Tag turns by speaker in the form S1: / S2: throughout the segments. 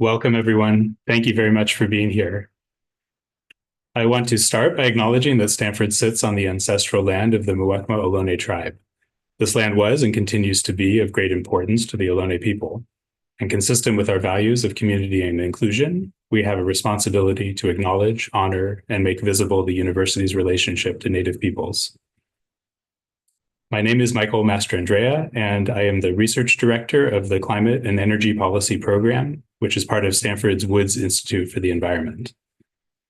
S1: Welcome, everyone. Thank you very much for being here. I want to start by acknowledging that Stanford sits on the ancestral land of the Muwekma Ohlone tribe. This land was and continues to be of great importance to the Ohlone people. And consistent with our values of community and inclusion, we have a responsibility to acknowledge, honor, and make visible the university's relationship to Native peoples. My name is Micheal Mastrandrea, and I am the research director of the Climate and Energy Policy Program, which is part of Stanford's Woods Institute for the Environment.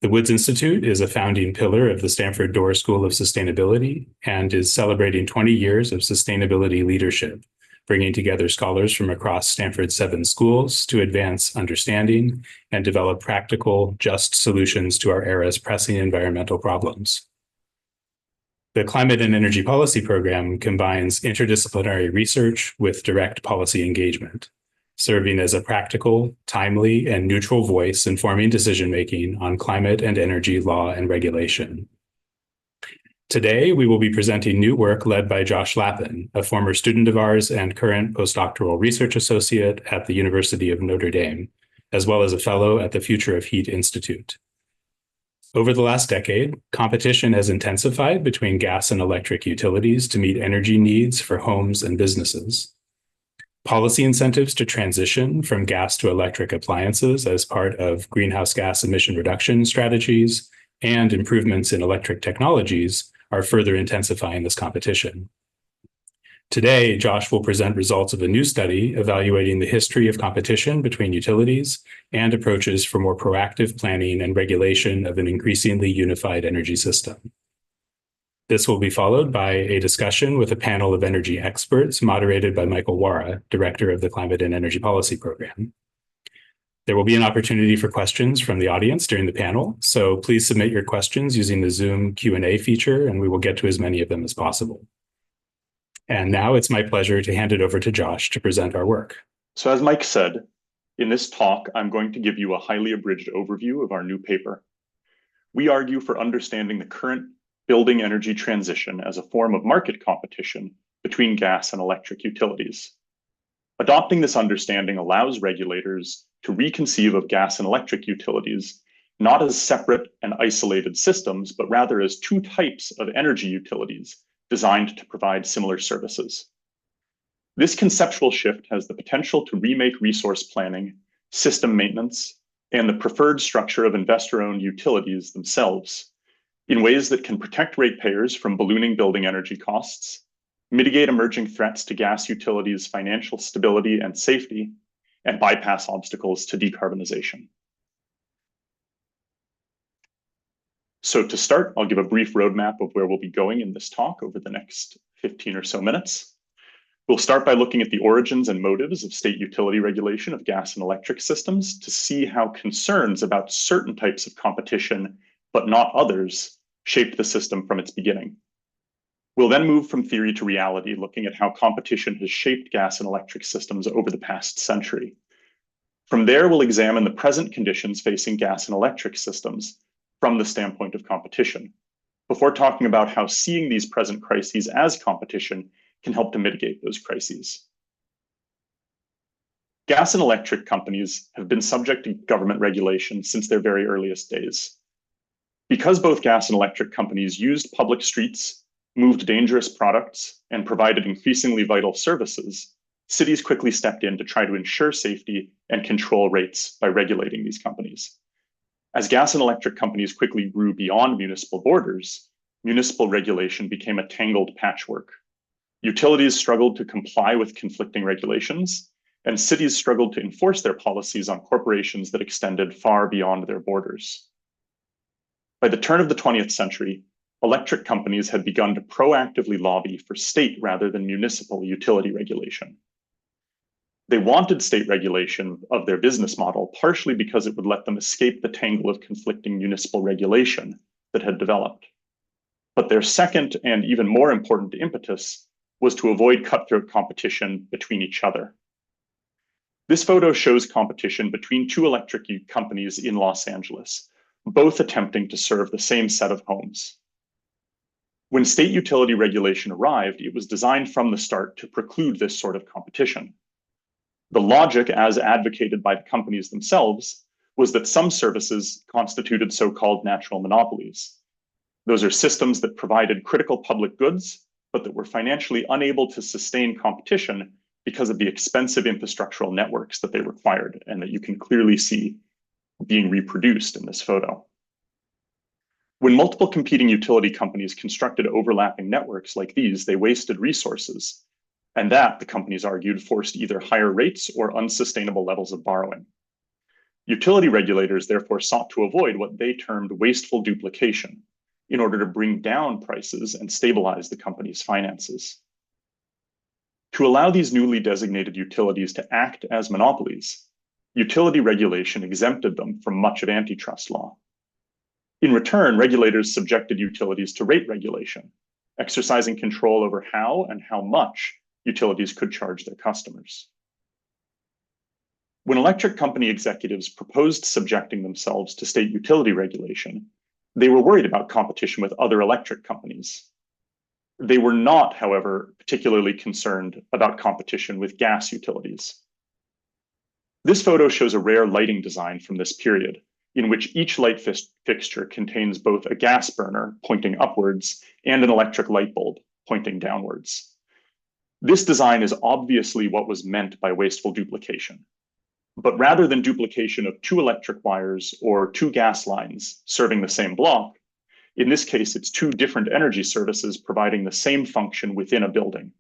S1: The Woods Institute is a founding pillar of the Stanford Doerr School of Sustainability and is celebrating 20 years of sustainability leadership, bringing together scholars from across Stanford's 7 schools to advance understanding and develop practical, just solutions to our era's pressing environmental problems. The Climate and Energy Policy Program combines interdisciplinary research with direct policy engagement, serving as a practical, timely, and neutral voice informing decision-making on climate and energy law and regulation. Today, we will be presenting new work led by Josh Lappin, a former student of ours and current postdoctoral research associate at the University of Notre Dame, as well as a fellow at the Future of Heat Institute. Over the last decade, competition has intensified between gas and electric utilities to meet energy needs for homes and businesses. Policy incentives to transition from gas to electric appliances as part of greenhouse gas emission reduction strategies and improvements in electric technologies are further intensifying this competition. Today, Josh will present results of a new study evaluating the history of competition between utilities and approaches for more proactive planning and regulation of an increasingly unified energy system. This will be followed by a discussion with a panel of energy experts moderated by Micheal Wara, director of the Climate and Energy Policy Program. There will be an opportunity for questions from the audience during the panel, so please submit your questions using the Zoom Q&A feature, and we will get to as many of them as possible. And now it's my pleasure to hand it over to Josh to present our work.
S2: So as Mike said, in this talk, I'm going to give you a highly abridged overview of our new paper. We argue for understanding the current building energy transition as a form of market competition between gas and electric utilities. Adopting this understanding allows regulators to reconceive of gas and electric utilities not as separate and isolated systems, but rather as 2 types of energy utilities designed to provide similar services. This conceptual shift has the potential to remake resource planning, system maintenance, and the preferred structure of investor-owned utilities themselves in ways that can protect ratepayers from ballooning building energy costs, mitigate emerging threats to gas utilities' financial stability and safety, and bypass obstacles to decarbonization. So to start, I'll give a brief roadmap of where we'll be going in this talk over the next 15 or so minutes. We'll start by looking at the origins and motives of state utility regulation of gas and electric systems to see how concerns about certain types of competition, but not others, shaped the system from its beginning. We'll then move from theory to reality, looking at how competition has shaped gas and electric systems over the past century. From there, we'll examine the present conditions facing gas and electric systems from the standpoint of competition, before talking about how seeing these present crises as competition can help to mitigate those crises. Gas and electric companies have been subject to government regulation since their very earliest days. Because both gas and electric companies used public streets, moved dangerous products, and provided increasingly vital services, cities quickly stepped in to try to ensure safety and control rates by regulating these companies. As gas and electric companies quickly grew beyond municipal borders, municipal regulation became a tangled patchwork. Utilities struggled to comply with conflicting regulations, and cities struggled to enforce their policies on corporations that extended far beyond their borders. By the turn of the 20th century, electric companies had begun to proactively lobby for state rather than municipal utility regulation. They wanted state regulation of their business model, partially because it would let them escape the tangle of conflicting municipal regulation that had developed. But their second and even more important impetus was to avoid cutthroat competition between each other. This photo shows competition between 2 electric companies in Los Angeles, both attempting to serve the same set of homes. When state utility regulation arrived, it was designed from the start to preclude this sort of competition. The logic, as advocated by the companies themselves, was that some services constituted so-called natural monopolies. Those are systems that provided critical public goods, but that were financially unable to sustain competition because of the expensive infrastructural networks that they required, and that you can clearly see being reproduced in this photo. When multiple competing utility companies constructed overlapping networks like these, they wasted resources, and that, the companies argued, forced either higher rates or unsustainable levels of borrowing. Utility regulators therefore sought to avoid what they termed wasteful duplication in order to bring down prices and stabilize the company's finances. To allow these newly designated utilities to act as monopolies, utility regulation exempted them from much of antitrust law. In return, regulators subjected utilities to rate regulation, exercising control over how and how much utilities could charge their customers. When electric company executives proposed subjecting themselves to state utility regulation, they were worried about competition with other electric companies. They were not, however, particularly concerned about competition with gas utilities. This photo shows a rare lighting design from this period, in which each light fixture contains both a gas burner pointing upwards and an electric light bulb pointing downwards. This design is obviously what was meant by wasteful duplication. But rather than duplication of two electric wires or two gas lines serving the same block, in this case, it's two different energy services providing the same function within a building.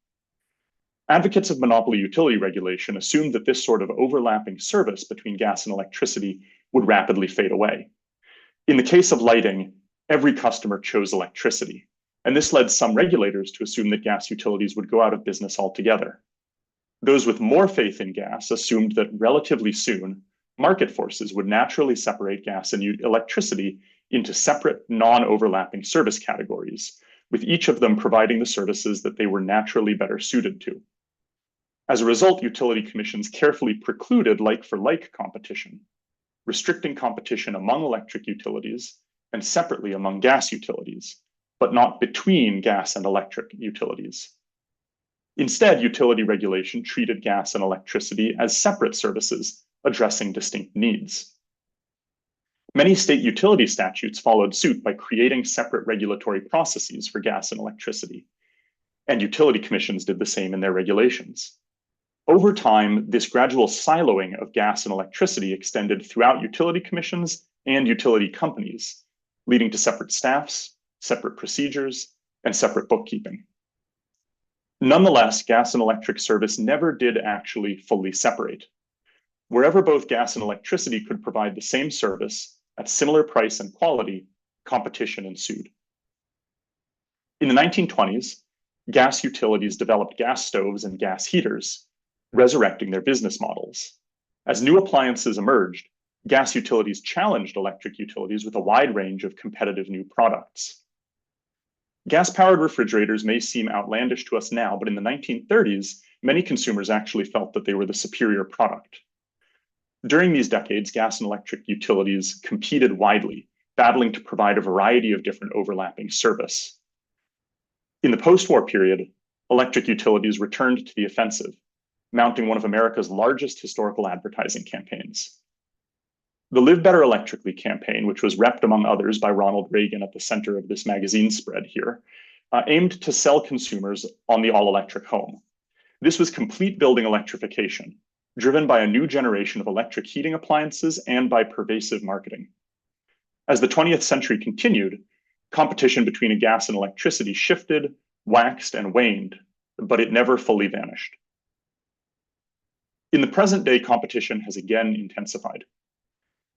S2: Advocates of monopoly utility regulation assumed that this sort of overlapping service between gas and electricity would rapidly fade away. In the case of lighting, every customer chose electricity, and this led some regulators to assume that gas utilities would go out of business altogether. Those with more faith in gas assumed that relatively soon, market forces would naturally separate gas and electricity into separate, non-overlapping service categories, with each of them providing the services that they were naturally better suited to. As a result, utility commissions carefully precluded like-for-like competition, restricting competition among electric utilities and separately among gas utilities, but not between gas and electric utilities. Instead, utility regulation treated gas and electricity as separate services addressing distinct needs. Many state utility statutes followed suit by creating separate regulatory processes for gas and electricity, and utility commissions did the same in their regulations. Over time, this gradual siloing of gas and electricity extended throughout utility commissions and utility companies, leading to separate staffs, separate procedures, and separate bookkeeping. Nonetheless, gas and electric service never did actually fully separate. Wherever both gas and electricity could provide the same service at similar price and quality, competition ensued. In the 1920s, gas utilities developed gas stoves and gas heaters, resurrecting their business models. As new appliances emerged, gas utilities challenged electric utilities with a wide range of competitive new products. Gas-powered refrigerators may seem outlandish to us now, but in the 1930s, many consumers actually felt that they were the superior product. During these decades, gas and electric utilities competed widely, battling to provide a variety of different overlapping service. In the post-war period, electric utilities returned to the offensive, mounting one of America's largest historical advertising campaigns. The Live Better Electrically campaign, which was repped among others by Ronald Reagan at the center of this magazine spread here, aimed to sell consumers on the all-electric home. This was complete building electrification, driven by a new generation of electric heating appliances and by pervasive marketing. As the 20th century continued, competition between gas and electricity shifted, waxed, and waned, but it never fully vanished. In the present day, competition has again intensified.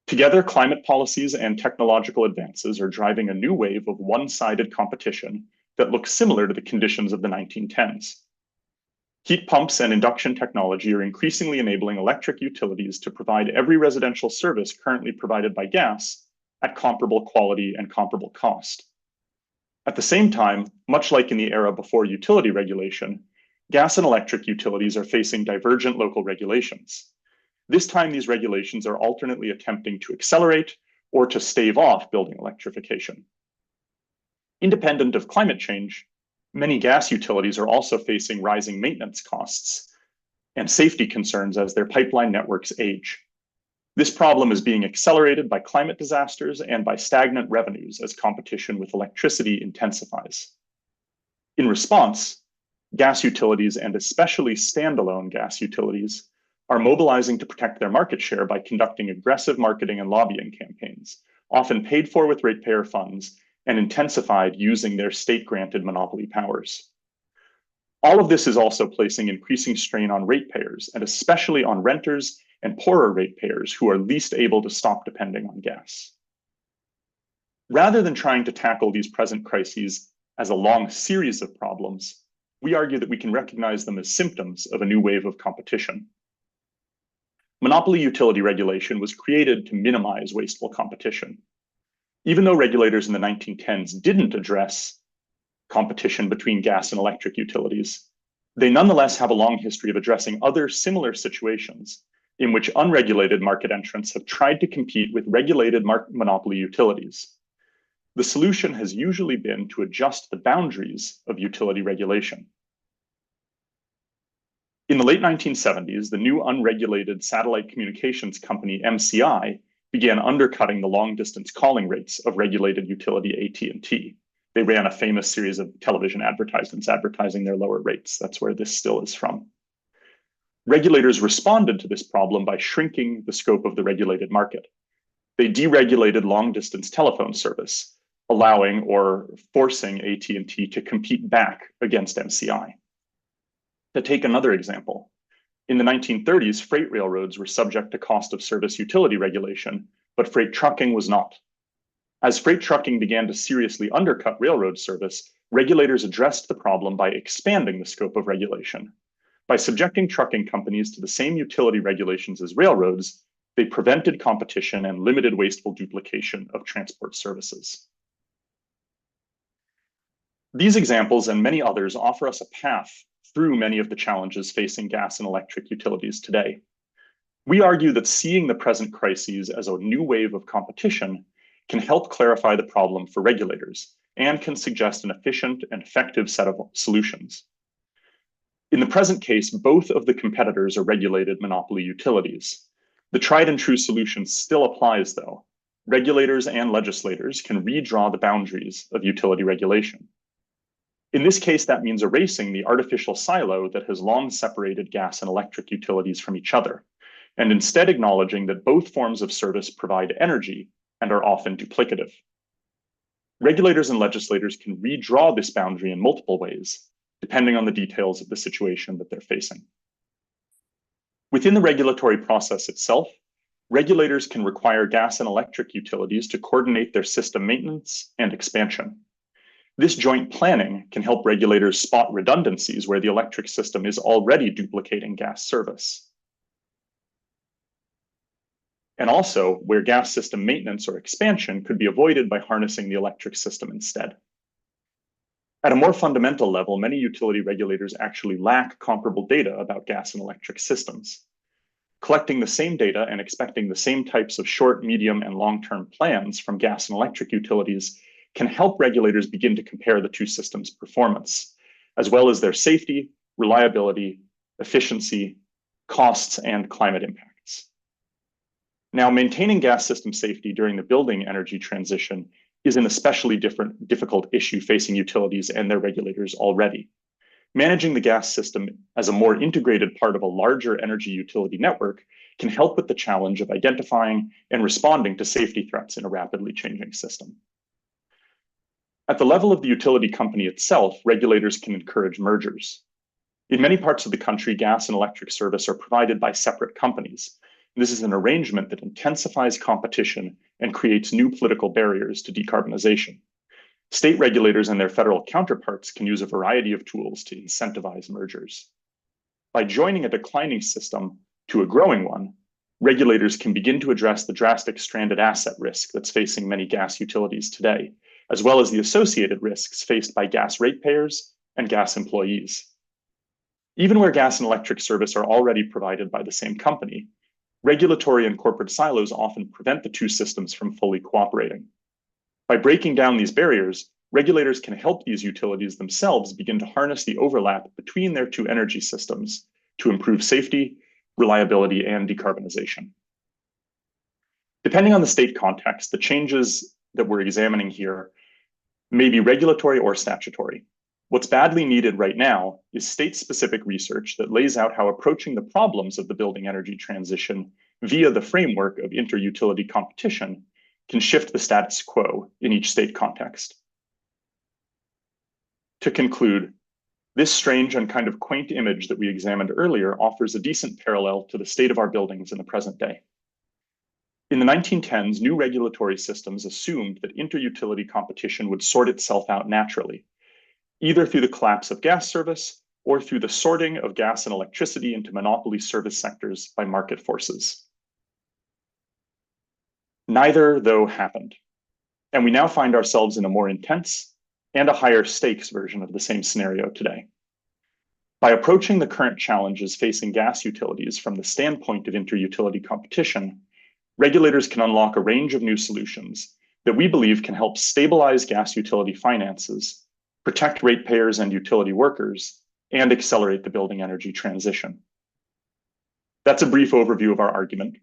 S2: Together, climate policies and technological advances are driving a new wave of one-sided competition that looks similar to the conditions of the 1910s. Heat pumps and induction technology are increasingly enabling electric utilities to provide every residential service currently provided by gas at comparable quality and comparable cost. At the same time, much like in the era before utility regulation, gas and electric utilities are facing divergent local regulations. This time, these regulations are alternately attempting to accelerate or to stave off building electrification. Independent of climate change, many gas utilities are also facing rising maintenance costs, and safety concerns as their pipeline networks age. This problem is being accelerated by climate disasters and by stagnant revenues as competition with electricity intensifies. In response, gas utilities, and especially standalone gas utilities, are mobilizing to protect their market share by conducting aggressive marketing and lobbying campaigns, often paid for with ratepayer funds and intensified using their state-granted monopoly powers. All of this is also placing increasing strain on ratepayers, and especially on renters and poorer ratepayers who are least able to stop depending on gas. Rather than trying to tackle these present crises as a long series of problems, we argue that we can recognize them as symptoms of a new wave of competition. Monopoly utility regulation was created to minimize wasteful competition. Even though regulators in the 1910s didn't address competition between gas and electric utilities, they nonetheless have a long history of addressing other similar situations in which unregulated market entrants have tried to compete with regulated monopoly utilities. The solution has usually been to adjust the boundaries of utility regulation. In the late 1970s, the new unregulated satellite communications company MCI began undercutting the long-distance calling rates of regulated utility AT&T. They ran a famous series of television advertisements advertising their lower rates. That's where this still is from. Regulators responded to this problem by shrinking the scope of the regulated market. They deregulated long-distance telephone service, allowing or forcing AT&T to compete back against MCI. To take another example, in the 1930s, freight railroads were subject to cost of service utility regulation, but freight trucking was not. As freight trucking began to seriously undercut railroad service, regulators addressed the problem by expanding the scope of regulation. By subjecting trucking companies to the same utility regulations as railroads, they prevented competition and limited wasteful duplication of transport services. These examples and many others offer us a path through many of the challenges facing gas and electric utilities today. We argue that seeing the present crises as a new wave of competition can help clarify the problem for regulators and can suggest an efficient and effective set of solutions. In the present case, both of the competitors are regulated monopoly utilities. The tried and true solution still applies, though. Regulators and legislators can redraw the boundaries of utility regulation. In this case, that means erasing the artificial silo that has long separated gas and electric utilities from each other, and instead acknowledging that both forms of service provide energy and are often duplicative. Regulators and legislators can redraw this boundary in multiple ways, depending on the details of the situation that they're facing. Within the regulatory process itself, regulators can require gas and electric utilities to coordinate their system maintenance and expansion. This joint planning can help regulators spot redundancies where the electric system is already duplicating gas service. And also where gas system maintenance or expansion could be avoided by harnessing the electric system instead. At a more fundamental level, many utility regulators actually lack comparable data about gas and electric systems. Collecting the same data and expecting the same types of short, medium, and long-term plans from gas and electric utilities can help regulators begin to compare the two systems' performance, as well as their safety, reliability, efficiency, costs, and climate impacts. Now, maintaining gas system safety during the building energy transition is an especially difficult issue facing utilities and their regulators already. Managing the gas system as a more integrated part of a larger energy utility network can help with the challenge of identifying and responding to safety threats in a rapidly changing system. At the level of the utility company itself, regulators can encourage mergers. In many parts of the country, gas and electric service are provided by separate companies. This is an arrangement that intensifies competition and creates new political barriers to decarbonization. State regulators and their federal counterparts can use a variety of tools to incentivize mergers. By joining a declining system to a growing one, regulators can begin to address the drastic stranded asset risk that's facing many gas utilities today, as well as the associated risks faced by gas ratepayers and gas employees. Even where gas and electric service are already provided by the same company, regulatory and corporate silos often prevent the two systems from fully cooperating. By breaking down these barriers, regulators can help these utilities themselves begin to harness the overlap between their two energy systems to improve safety, reliability, and decarbonization. Depending on the state context, the changes that we're examining here may be regulatory or statutory. What's badly needed right now is state-specific research that lays out how approaching the problems of the building energy transition via the framework of inter-utility competition can shift the status quo in each state context. To conclude, this strange and kind of quaint image that we examined earlier offers a decent parallel to the state of our buildings in the present day. In the 1910s, new regulatory systems assumed that inter-utility competition would sort itself out naturally, either through the collapse of gas service or through the sorting of gas and electricity into monopoly service sectors by market forces. Neither, though, happened, and we now find ourselves in a more intense and a higher stakes version of the same scenario today. By approaching the current challenges facing gas utilities from the standpoint of inter-utility competition, regulators can unlock a range of new solutions that we believe can help stabilize gas utility finances, protect ratepayers and utility workers, and accelerate the building energy transition. That's a brief overview of our argument.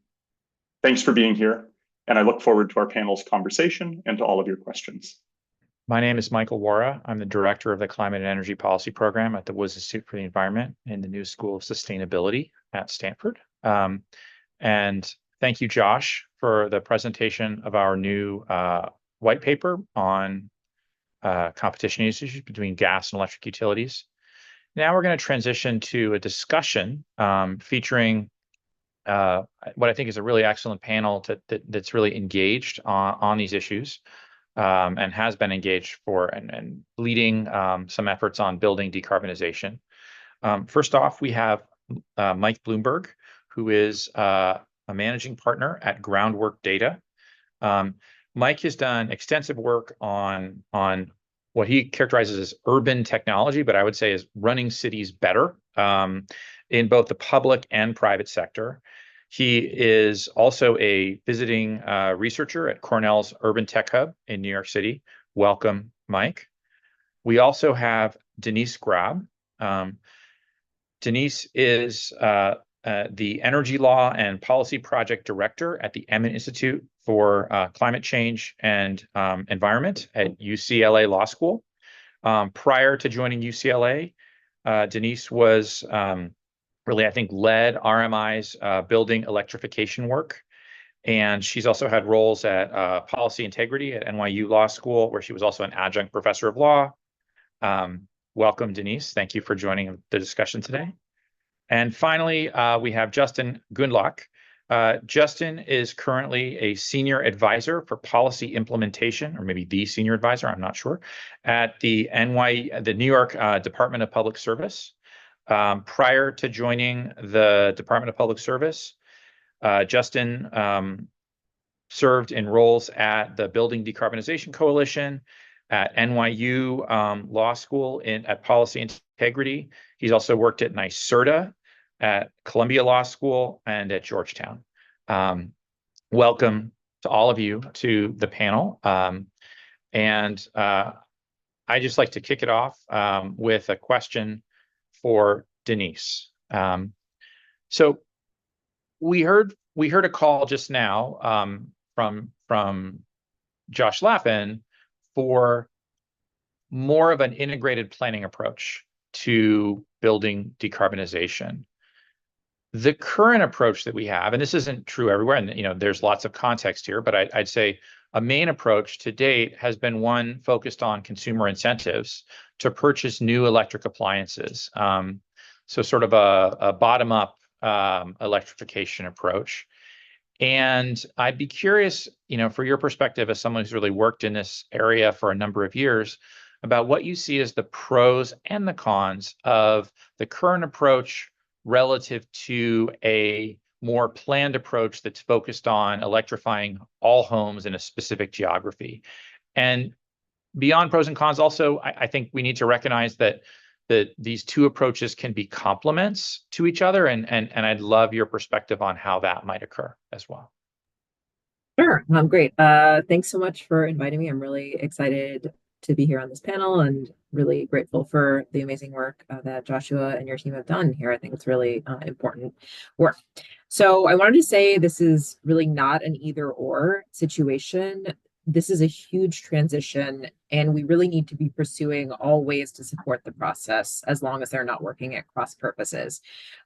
S2: Thanks for being here, and I look forward to our panel's conversation and to all of your questions.
S3: My name is Micheal Wara. I'm the director of the Climate and Energy Policy Program at the Woods Institute for the Environment in the New School of Sustainability at Stanford. And thank you, Josh, for the presentation of our new white paper on competition issues between gas and electric utilities. Now we're going to transition to a discussion featuring what I think is a really excellent panel that's really engaged on these issues. And has been engaged for and leading some efforts on building decarbonization. First off, we have Mike Bloomberg, who is a managing partner at Groundwork Data. Mike has done extensive work on what he characterizes as urban technology, but I would say is running cities better in both the public and private sector. He is also a visiting researcher at Cornell's Urban Tech Hub in New York City. Welcome, Mike. We also have Denise Grab. Denise is the Energy Law and Policy Project Director at the Emmett Institute for Climate Change and Environment at UCLA Law School. Prior to joining UCLA, Denise was really, I think, led RMI's building electrification work. And she's also had roles at Policy Integrity at NYU Law School, where she was also an adjunct professor of law. Welcome, Denise. Thank you for joining the discussion today. And finally, we have Justin Gundlach. Justin is currently a senior advisor for policy implementation, or maybe the senior advisor, I'm not sure, at the New York Department of Public Service. Prior to joining the Department of Public Service, Justin served in roles at the Building Decarbonization Coalition, at NYU Law School at Policy Integrity. He's also worked at NYSERDA, at Columbia Law School, and at Georgetown. Welcome to all of you to the panel. And I just like to kick it off with a question for Denise. So we heard a call just now from Josh Laffin for more of an integrated planning approach to building decarbonization. The current approach that we have, and this isn't true everywhere, and there's lots of context here, but I'd say a main approach to date has been one focused on consumer incentives to purchase new electric appliances. So sort of a bottom-up electrification approach. And I'd be curious, for your perspective as someone who's really worked in this area for a number of years, about what you see as the pros and the cons of the current approach relative to a more planned approach that's focused on electrifying all homes in a specific geography. And beyond pros and cons, also, I think we need to recognize that these two approaches can be complements to each other, and I'd love your perspective on how that might occur as well.
S4: Sure. Great. Thanks so much for inviting me. I'm really excited to be here on this panel, and really grateful for the amazing work that Joshua and your team have done here. I think it's really important work. So I wanted to say this is really not an either or situation. This is a huge transition, and we really need to be pursuing all ways to support the process as long as they're not working at cross purposes.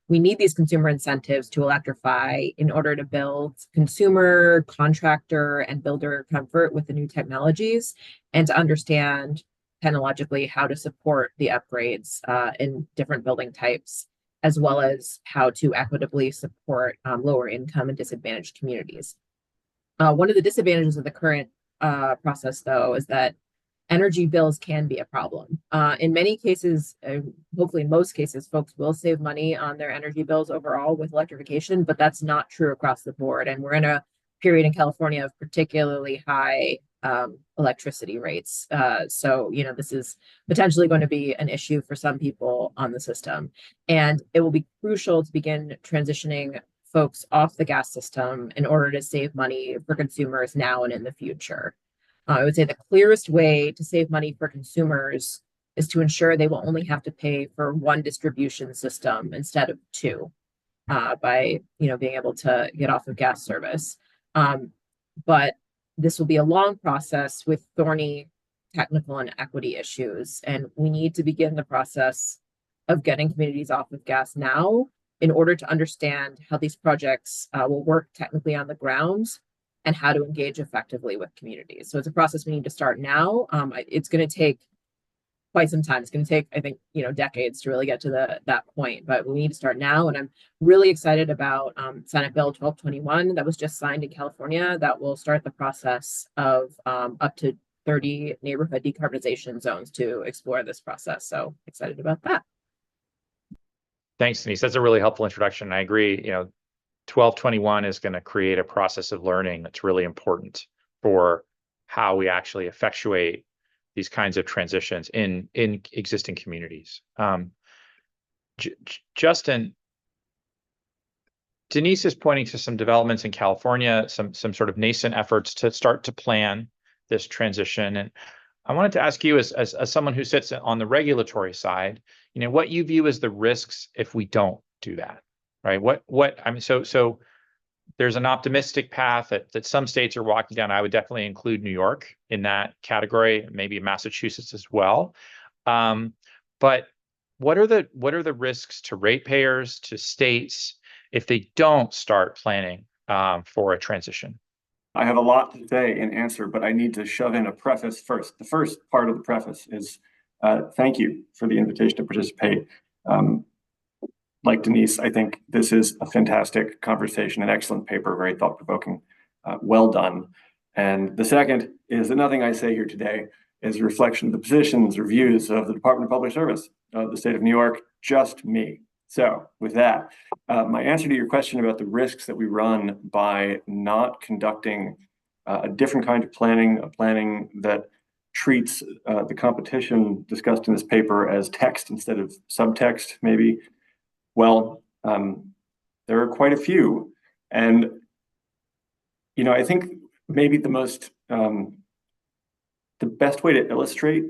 S4: We need these consumer incentives to electrify in order to build consumer, contractor, and builder comfort with the new technologies, and to understand technologically how to support the upgrades in different building types, as well as how to equitably support lower income and disadvantaged communities. One of the disadvantages of the current process, though, is that energy bills can be a problem. In many cases, hopefully in most cases, folks will save money on their energy bills overall with electrification, but that's not true across the board. And we're in a period in California of particularly high electricity rates. So, this is potentially going to be an issue for some people on the system. And it will be crucial to begin transitioning folks off the gas system in order to save money for consumers now and in the future. I would say the clearest way to save money for consumers is to ensure they will only have to pay for one distribution system instead of two, by being able to get off of gas service. But this will be a long process with thorny technical and equity issues, and we need to begin the process of getting communities off of gas now in order to understand how these projects will work technically on the ground and how to engage effectively with communities. So it's a process we need to start now. It's going to take quite some time. It's going to take, I think, decades to really get to that point, but we need to start now. And I'm really excited about Senate Bill 1221 that was just signed in California that will start the process of up to 30 neighborhood decarbonization zones to explore this process. So excited about that.
S3: Thanks, Denise. That's a really helpful introduction. I agree. 1221 is going to create a process of learning that's really important for how we actually effectuate these kinds of transitions in existing communities. Justin, Denise is pointing to some developments in California, some sort of nascent efforts to start to plan this transition. And I wanted to ask you, as someone who sits on the regulatory side, what you view as the risks if we don't do that, right? So there's an optimistic path that some states are walking down. I would definitely include New York in that category, maybe Massachusetts as well. But what are the risks to ratepayers, to states, if they don't start planning for a transition?
S5: I have a lot to say and answer, but I need to shove in a preface first. The first part of the preface is thank you for the invitation to participate. Like Denise, I think this is a fantastic conversation, an excellent paper, very thought-provoking, well done. And the second is that nothing I say here today is a reflection of the positions or views of the Department of Public Service of the state of New York, just me. So with that, my answer to your question about the risks that we run by not conducting a different kind of planning, a planning that treats the competition discussed in this paper as text instead of subtext, maybe. Well, there are quite a few. And, I think maybe the best way to illustrate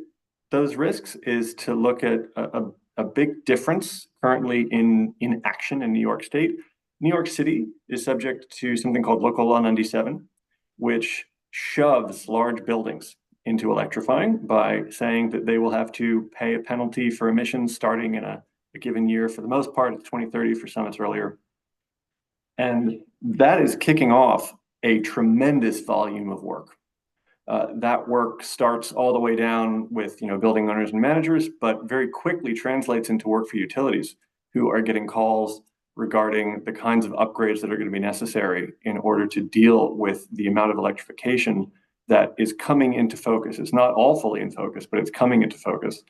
S5: those risks is to look at a big difference currently in action in New York State. New York City is subject to something called Local Law 97, which shoves large buildings into electrifying by saying that they will have to pay a penalty for emissions starting in a given year. For the most part, it's 2030, for some it's earlier. And that is kicking off a tremendous volume of work. That work starts all the way down with building owners and managers, but very quickly translates into work for utilities who are getting calls regarding the kinds of upgrades that are going to be necessary in order to deal with the amount of electrification that is coming into focus. It's not all fully in focus, but it's coming into focus.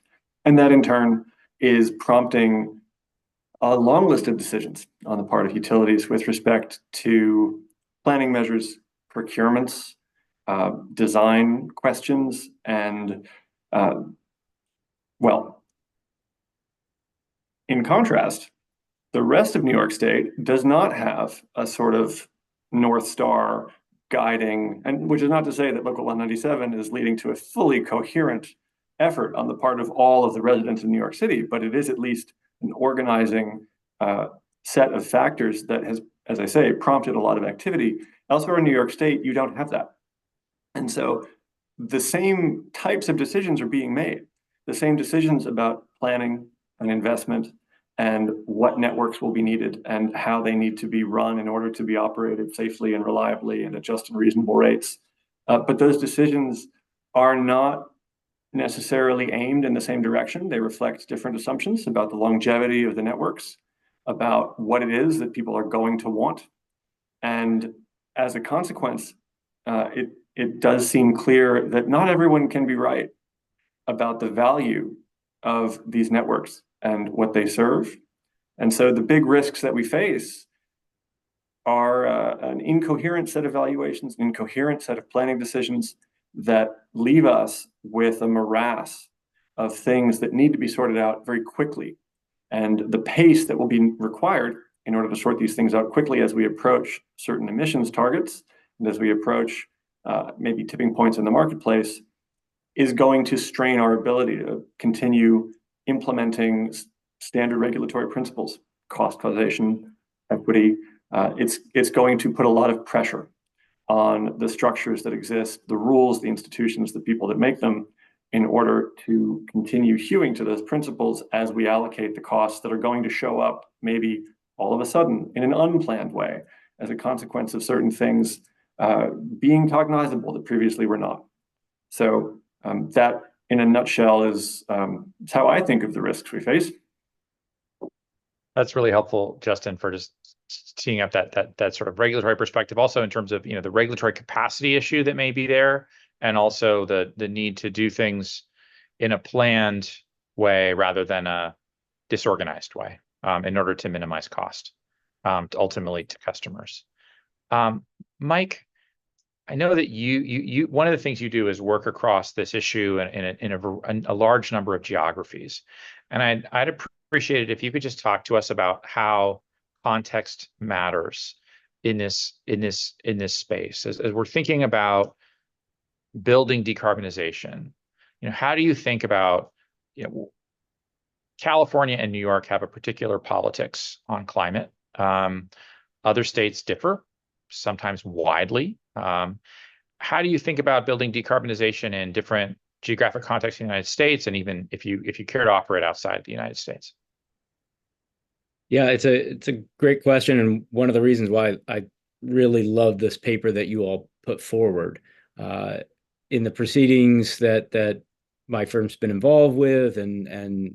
S5: And that in turn is prompting a long list of decisions on the part of utilities with respect to planning measures, procurements, design questions, and in contrast, the rest of New York State does not have a sort of North Star guiding, and which is not to say that Local Law 97 is leading to a fully coherent effort on the part of all of the residents of New York City, but it is at least an organizing set of factors that has, as I say, prompted a lot of activity. Elsewhere in New York State, you don't have that. And so the same types of decisions are being made, the same decisions about planning and investment and what networks will be needed and how they need to be run in order to be operated safely and reliably and at just and reasonable rates. But those decisions are not necessarily aimed in the same direction. They reflect different assumptions about the longevity of the networks, about what it is that people are going to want. And as a consequence, it does seem clear that not everyone can be right about the value of these networks and what they serve. And so the big risks that we face are an incoherent set of valuations, an incoherent set of planning decisions that leave us with a morass of things that need to be sorted out very quickly. And the pace that will be required in order to sort these things out quickly as we approach certain emissions targets and as we approach maybe tipping points in the marketplace is going to strain our ability to continue implementing standard regulatory principles, cost causation, equity. It's going to put a lot of pressure on the structures that exist, the rules, the institutions, the people that make them, in order to continue hewing to those principles as we allocate the costs that are going to show up maybe all of a sudden in an unplanned way as a consequence of certain things being cognizable that previously were not. So that, in a nutshell, is how I think of the risks we face.
S3: That's really helpful, Justin, for just teeing up that sort of regulatory perspective. Also, in terms of the regulatory capacity issue that may be there, and also the need to do things in a planned way rather than a disorganized way, in order to minimize cost, ultimately to customers. Mike, I know that you one of the things you do is work across this issue in a large number of geographies, and I'd appreciate it if you could just talk to us about how context matters in this space as we're thinking about building decarbonization. How do you think about California and New York have a particular politics on climate. Other states differ, sometimes widely. How do you think about building decarbonization in different geographic contexts in the United States, and even if you care to operate outside of the United States?
S6: Yeah, it's a great question, and one of the reasons why I really love this paper that you all put forward. In the proceedings that my firm's been involved with, and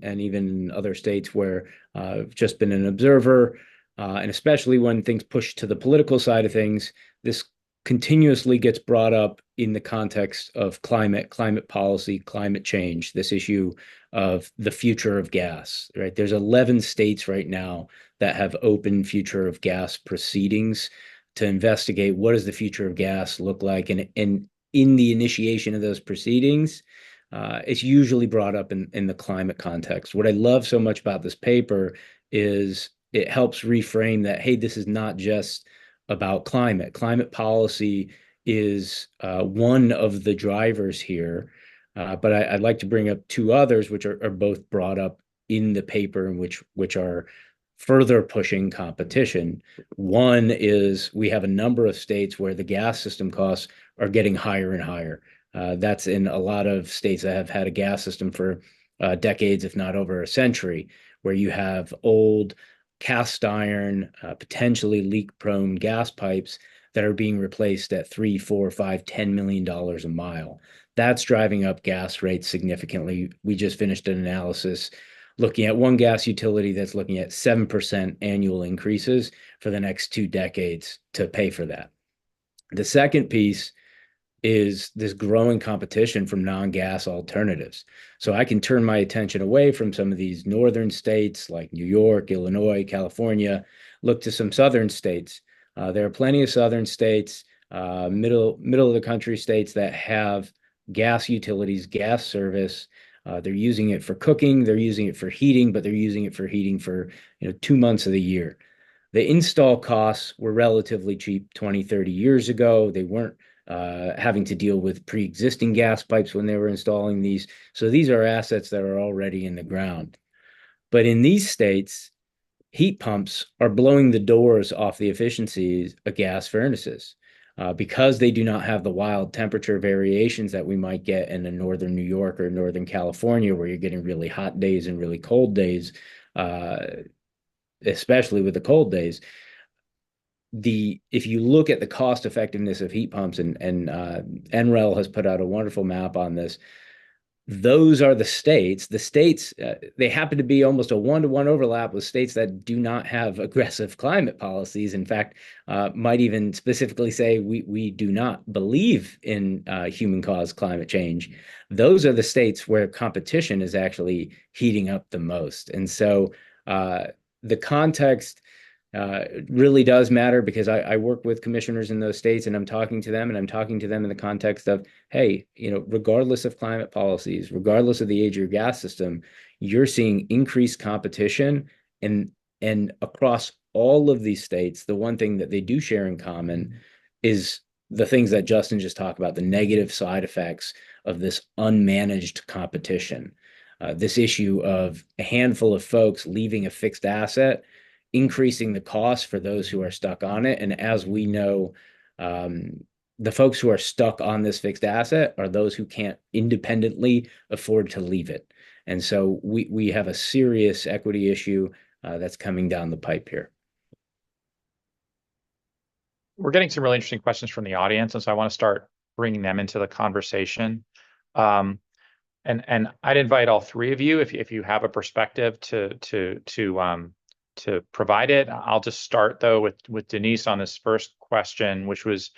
S6: even in other states where I've just been an observer, and especially when things push to the political side of things, this continuously gets brought up in the context of climate policy, climate change, this issue of the future of gas, right? There's 11 states right now that have open future of gas proceedings to investigate what does the future of gas look like. And in the initiation of those proceedings, it's usually brought up in the climate context. What I love so much about this paper is it helps reframe that, hey, this is not just about climate. Climate policy is one of the drivers here, but I'd like to bring up two others, which are both brought up in the paper, and which are further pushing competition. One is we have a number of states where the gas system costs are getting higher and higher. That's in a lot of states that have had a gas system for decades, if not over a century, where you have old cast iron, potentially leak-prone gas pipes that are being replaced at $3, $4, $5, $10 million a mile. That's driving up gas rates significantly. We just finished an analysis looking at one gas utility that's looking at 7% annual increases for the next 2 decades to pay for that. The second piece is this growing competition from non-gas alternatives. So I can turn my attention away from some of these northern states like New York, Illinois, California, look to some southern states. There are plenty of southern states, middle of the country states that have gas utilities, gas service. They're using it for cooking, they're using it for heating, but they're using it for heating for 2 months of the year. The install costs were relatively cheap 20, 30 years ago. They weren't having to deal with pre-existing gas pipes when they were installing these. So these are assets that are already in the ground. But in these states, heat pumps are blowing the doors off the efficiencies of gas furnaces. Because they do not have the wild temperature variations that we might get in a northern New York or northern California, where you're getting really hot days and really cold days, especially with the cold days. If you look at the cost effectiveness of heat pumps, and NREL has put out a wonderful map on this, those are the states. They happen to be almost a one-to-one overlap with states that do not have aggressive climate policies. In fact, might even specifically say we do not believe in human-caused climate change. Those are the states where competition is actually heating up the most. And so the context really does matter, because I work with commissioners in those states, and I'm talking to them in the context of, hey, regardless of climate policies, regardless of the age of your gas system, you're seeing increased competition. And across all of these states, the one thing that they do share in common is the things that Justin just talked about, the negative side effects of this unmanaged competition. This issue of a handful of folks leaving a fixed asset, increasing the cost for those who are stuck on it. And as we know, the folks who are stuck on this fixed asset are those who can't independently afford to leave it. And so we have a serious equity issue that's coming down the pipe here.
S3: We're getting some really interesting questions from the audience, and so I want to start bringing them into the conversation. And I'd invite all three of you, if you have a perspective, to provide it. I'll just start though with Denise on this first question, which was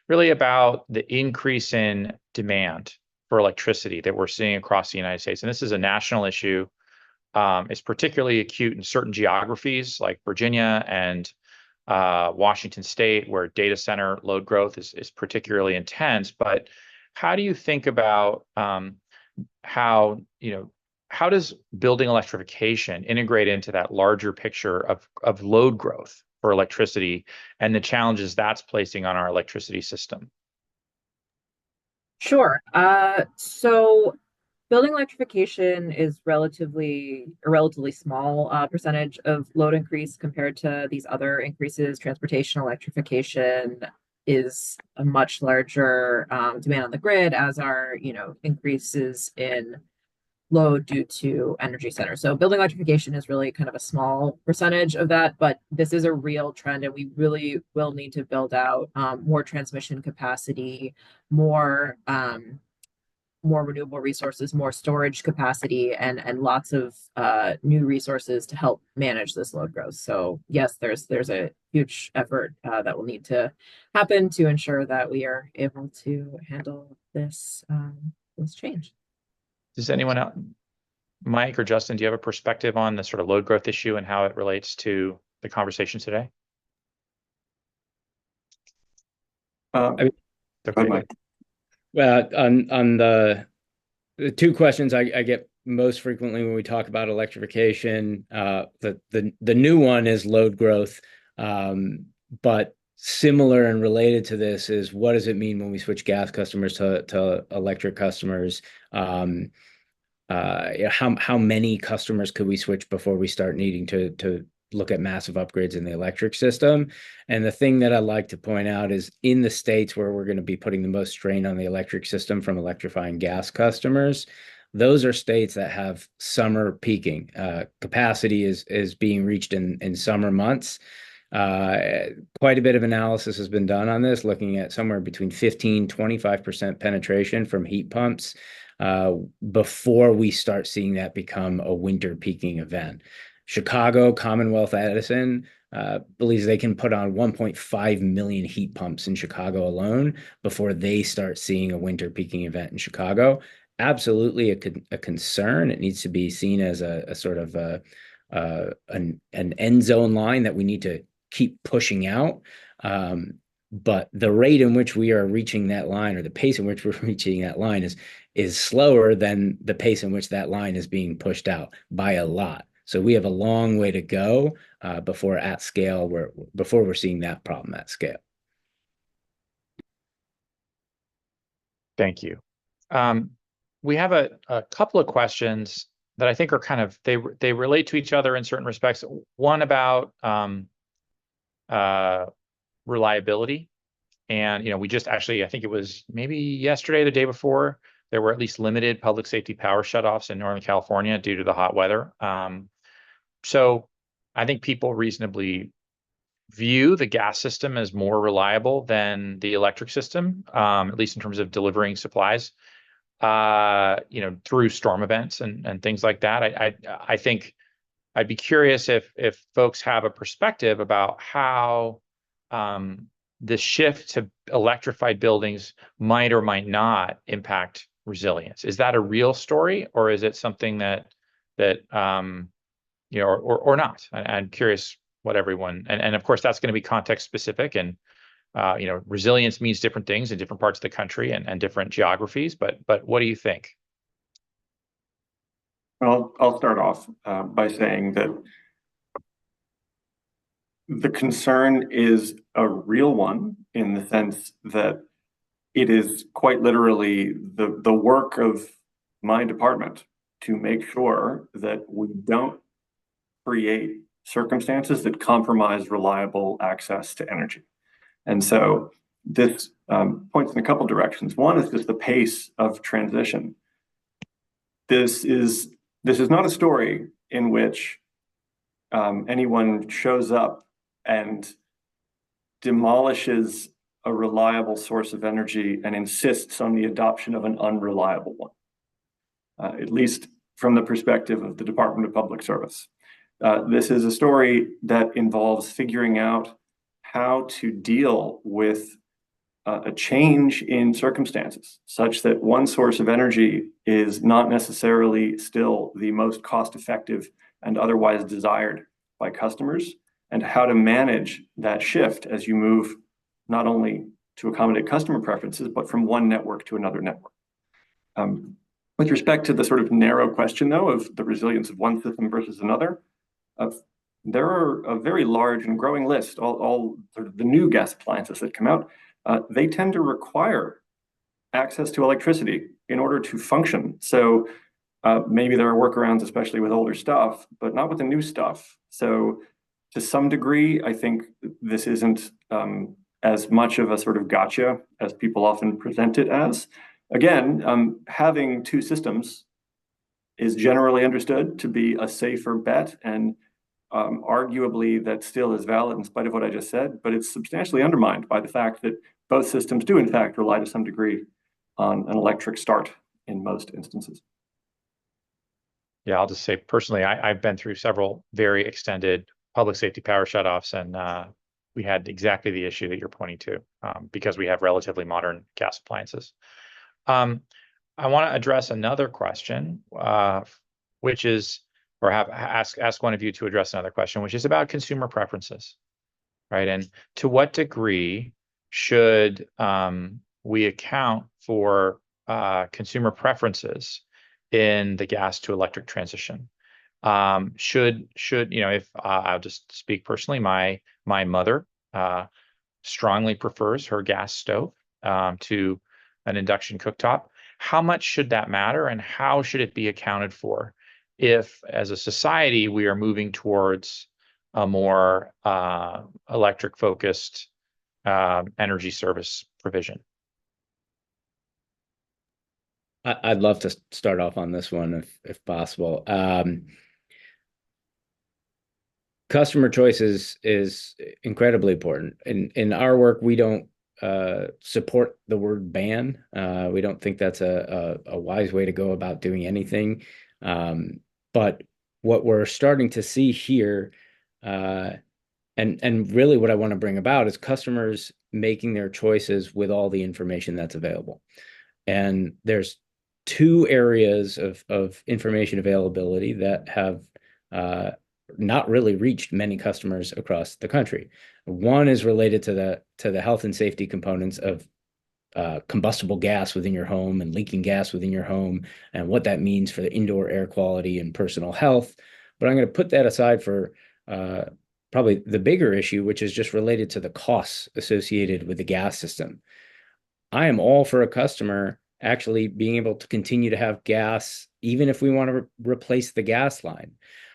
S3: really about the increase in demand for electricity that we're seeing across the United States. And this is a national issue. It's particularly acute in certain geographies like Virginia and Washington State, where data center load growth is particularly intense. But how do you think about how does building electrification integrate into that larger picture of load growth for electricity and the challenges that's placing on our electricity system?
S4: Sure. So building electrification is a relatively small percentage of load increase compared to these other increases. Transportation electrification is a much larger demand on the grid, as are increases in load due to energy centers. So building electrification is really kind of a small percentage of that, but this is a real trend, and we really will need to build out more transmission capacity, more renewable resources, more storage capacity, and lots of new resources to help manage this load growth. So yes, there's a huge effort that will need to happen to ensure that we are able to handle this change.
S3: Does anyone else, Mike or Justin, do you have a perspective on the sort of load growth issue and how it relates to the conversation today?
S5: Mike.
S6: Well, on the two questions I get most frequently when we talk about electrification, the new one is load growth, but similar and related to this is, what does it mean when we switch gas customers to electric customers? How many customers could we switch before we start needing to look at massive upgrades in the electric system? And the thing that I like to point out is, in the states where we're going to be putting the most strain on the electric system from electrifying gas customers, those are states that have summer peaking. Capacity is being reached in summer months. Quite a bit of analysis has been done on this, looking at somewhere between 15-25% penetration from heat pumps before we start seeing that become a winter peaking event. Chicago, Commonwealth Edison believes they can put on 1.5 million heat pumps in Chicago alone before they start seeing a winter peaking event in Chicago. Absolutely a concern. It needs to be seen as a sort of an end zone line that we need to keep pushing out. But the rate in which we are reaching that line, or the pace in which we're reaching that line, is slower than the pace in which that line is being pushed out by a lot. So we have a long way to go before we're seeing that problem at scale.
S3: Thank you. We have a couple of questions that I think are kind of, they relate to each other in certain respects. One about reliability. And, we just actually, I think it was maybe yesterday, the day before, there were at least limited public safety power shutoffs in Northern California due to the hot weather. So I think people reasonably view the gas system as more reliable than the electric system, at least in terms of delivering supplies, through storm events and things like that. I think I'd be curious if folks have a perspective about how the shift to electrified buildings might or might not impact resilience. Is that a real story, or is it something that or not? I'm curious what everyone, and of course that's going to be context specific, and resilience means different things in different parts of the country and different geographies. But what do you think?
S5: I'll start off by saying that the concern is a real one, in the sense that it is quite literally the work of my department to make sure that we don't create circumstances that compromise reliable access to energy. And so this points in a couple directions. One is just the pace of transition. This is not a story in which anyone shows up and demolishes a reliable source of energy and insists on the adoption of an unreliable one, at least from the perspective of the Department of Public Service. This is a story that involves figuring out how to deal with a change in circumstances such that one source of energy is not necessarily still the most cost-effective and otherwise desired by customers, and how to manage that shift as you move not only to accommodate customer preferences, but from one network to another network. With respect to the sort of narrow question, though, of the resilience of one system versus another, there are a very large and growing list. All sort of the new gas appliances that come out, they tend to require access to electricity in order to function. So maybe there are workarounds, especially with older stuff, but not with the new stuff. So to some degree, I think this isn't as much of a sort of gotcha as people often present it as. Again, having two systems is generally understood to be a safer bet, and arguably that still is valid in spite of what I just said, but it's substantially undermined by the fact that both systems do in fact rely to some degree on an electric start in most instances.
S3: Yeah, I'll just say personally, I've been through several very extended public safety power shutoffs, and we had exactly the issue that you're pointing to, because we have relatively modern gas appliances. I want to address another question, which is, or ask one of you to address another question, which is about consumer preferences, right? And to what degree should we account for consumer preferences in the gas to electric transition? Should if I'll just speak personally, my mother strongly prefers her gas stove to an induction cooktop. How much should that matter, and how should it be accounted for if, as a society, we are moving towards a more electric focused energy service provision?
S6: I'd love to start off on this one if possible. Customer choice is incredibly important. In our work, we don't support the word ban. We don't think that's a wise way to go about doing anything. But what we're starting to see here, and really what I want to bring about, is customers making their choices with all the information that's available. And there's two areas of information availability that have not really reached many customers across the country. One is related to the health and safety components of combustible gas within your home and leaking gas within your home, and what that means for the indoor air quality and personal health. But I'm going to put that aside for probably the bigger issue, which is just related to the costs associated with the gas system. I am all for a customer actually being able to continue to have gas, even if we want to replace the gas line.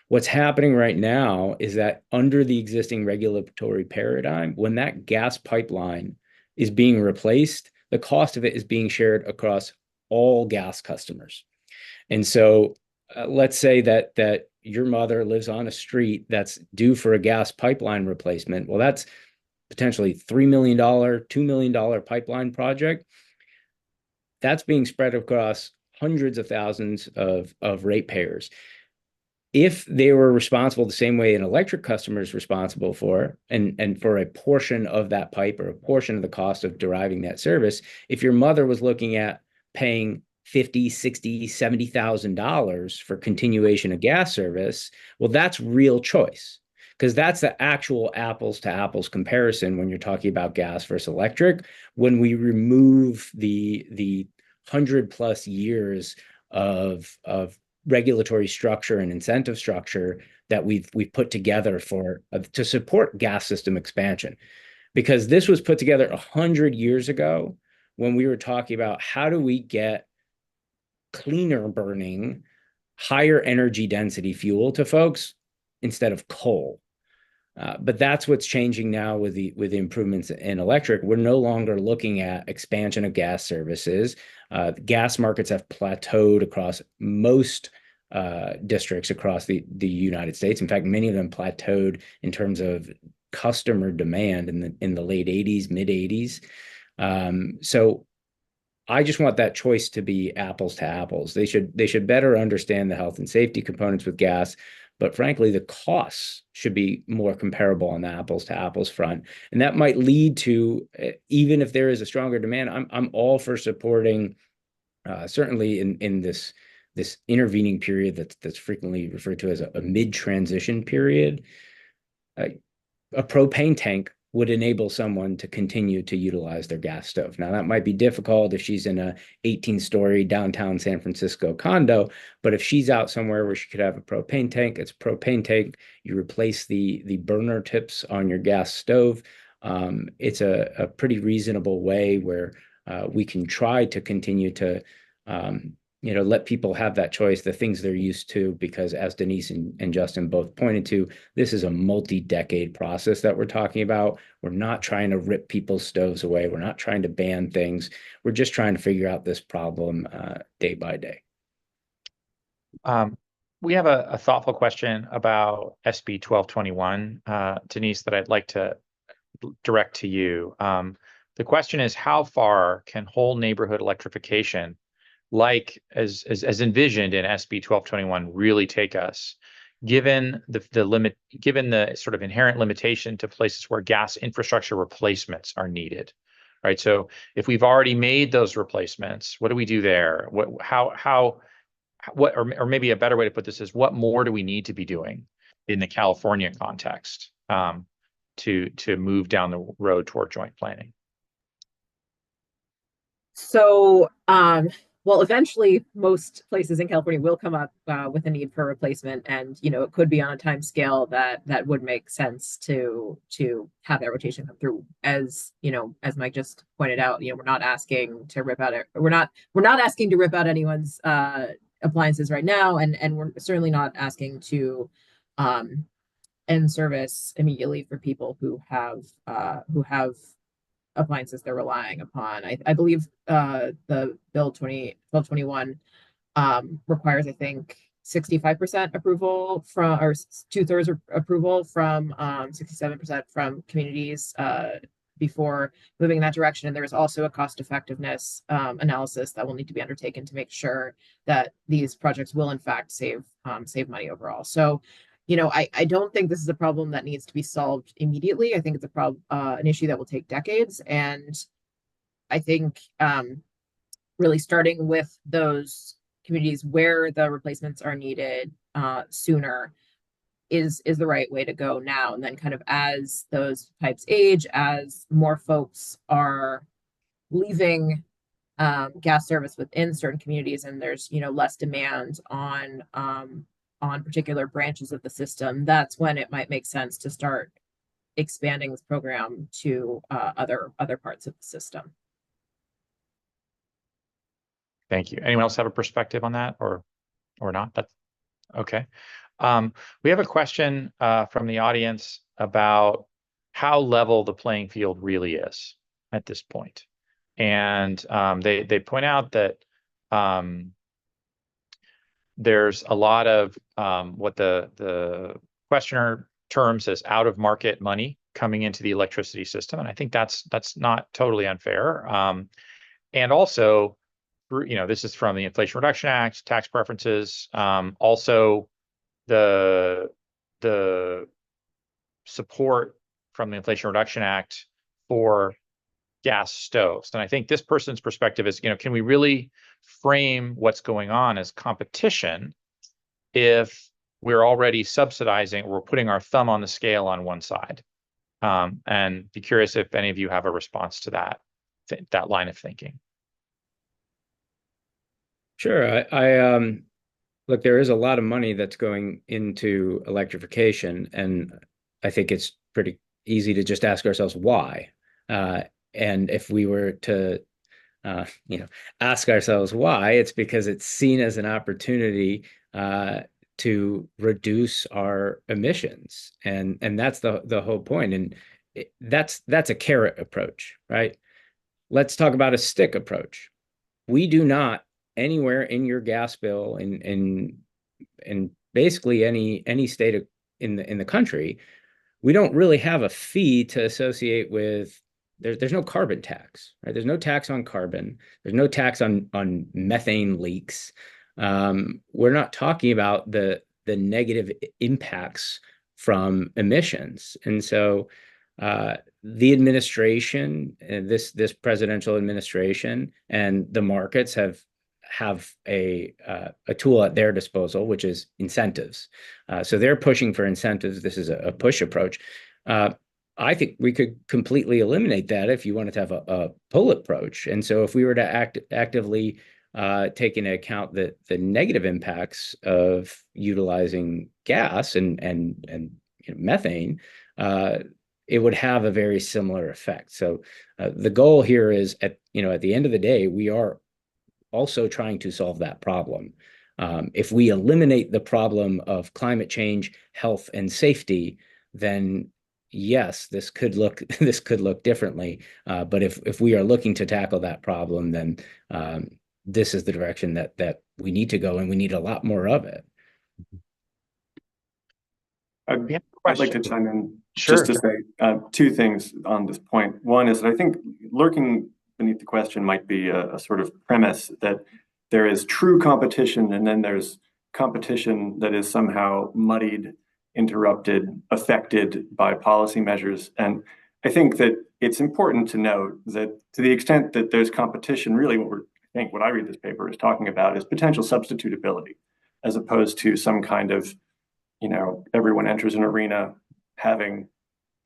S6: What's happening right now is that under the existing regulatory paradigm, when that gas pipeline is being replaced, the cost of it is being shared across all gas customers. And so let's say that your mother lives on a street that's due for a gas pipeline replacement. Well, that's potentially $3 million, $2 million pipeline project. That's being spread across hundreds of thousands of ratepayers. If they were responsible the same way an electric customer is responsible for, and for a portion of that pipe or a portion of the cost of deriving that service, if your mother was looking at paying $50,000, $60,000, $70,000 for continuation of gas service, well, that's real choice, because that's the actual apples to apples comparison when you're talking about gas versus electric. When we remove the 100+ years of regulatory structure and incentive structure that we've put together to support gas system expansion, because this was put together 100 years ago when we were talking about how do we get cleaner burning, higher energy density fuel to folks instead of coal. But that's what's changing now with the improvements in electric. We're no longer looking at expansion of gas services. Gas markets have plateaued across most districts across the United States. In fact, many of them plateaued in terms of customer demand in the late 80s, mid 80s. So I just want that choice to be apples to apples. They should better understand the health and safety components with gas. But frankly, the costs should be more comparable on the apples to apples front. And that might lead to, even if there is a stronger demand, I'm all for supporting, certainly in this intervening period that's frequently referred to as a mid-transition period. A propane tank would enable someone to continue to utilize their gas stove. Now, that might be difficult if she's in a 18-story downtown San Francisco condo, but if she's out somewhere where she could have a propane tank, it's a propane tank. You replace the burner tips on your gas stove. It's a pretty reasonable way where we can try to continue to let people have that choice, the things they're used to, because as Denise and Justin both pointed to, this is a multi-decade process that we're talking about. We're not trying to rip people's stoves away. We're not trying to ban things. We're just trying to figure out this problem day by day.
S3: We have a thoughtful question about SB 1221, Denise, that I'd like to direct to you. The question is, how far can whole neighborhood electrification, like as envisioned in SB 1221, really take us, given the sort of inherent limitation to places where gas infrastructure replacements are needed, right? So if we've already made those replacements, what do we do there? Or maybe a better way to put this is, what more do we need to be doing in the California context to move down the road toward joint planning?
S4: So, well, eventually most places in California will come up with a need for replacement, and it could be on a time scale that would make sense to have that rotation come through. As as Mike just pointed out, we're not asking to rip out we're not asking to rip out anyone's appliances right now, and we're certainly not asking to end service immediately for people who have appliances they're relying upon. I believe the bill 1221 requires, I think, 65% approval from, or 2/3 approval from 67% from communities before moving in that direction. And there is also a cost effectiveness analysis that will need to be undertaken to make sure that these projects will in fact save money overall. So I don't think this is a problem that needs to be solved immediately. I think it's an issue that will take decades. And I think really starting with those communities where the replacements are needed sooner is the right way to go now. And then kind of as those pipes age, as more folks are leaving gas service within certain communities, and there's less demand on particular branches of the system, that's when it might make sense to start expanding this program to other parts of the system.
S3: Thank you. Anyone else have a perspective on that or not? That's okay. We have a question from the audience about how level the playing field really is at this point. And they point out that there's a lot of what the questioner terms as out of market money coming into the electricity system. And I think that's not totally unfair. And also, this is from the Inflation Reduction Act, tax preferences, also the support from the Inflation Reduction Act for gas stoves. And I think this person's perspective is, can we really frame what's going on as competition if we're already subsidizing, we're putting our thumb on the scale on one side? And be curious if any of you have a response to that line of thinking.
S6: Sure. I look, there is a lot of money that's going into electrification, and I think it's pretty easy to just ask ourselves why. And if we were to, ask ourselves why, it's because it's seen as an opportunity to reduce our emissions, and that's the whole point. And that's a carrot approach, right? Let's talk about a stick approach. We do not anywhere in your gas bill in basically any state in the country, we don't really have a fee to associate with. There's no carbon tax, right? There's no tax on carbon. There's no tax on methane leaks. We're not talking about the negative impacts from emissions. And so the administration, this presidential administration, and the markets have a tool at their disposal, which is incentives. So they're pushing for incentives. This is a push approach. I think we could completely eliminate that if you wanted to have a pull approach. And so if we were to actively take into account the negative impacts of utilizing gas and methane, it would have a very similar effect. So the goal here is at the end of the day, we are also trying to solve that problem. If we eliminate the problem of climate change, health, and safety, then yes, this could look differently. But if we are looking to tackle that problem, then this is the direction that we need to go, and we need a lot more of it.
S5: I'd like to chime in
S3: Sure.
S5: just to say two things on this point. One is that I think lurking beneath the question might be a sort of premise that there is true competition, and then there's competition that is somehow muddied, interrupted, affected by policy measures. And I think that it's important to note that to the extent that there's competition, really what I read this paper is talking about is potential substitutability, as opposed to some kind of, everyone enters an arena having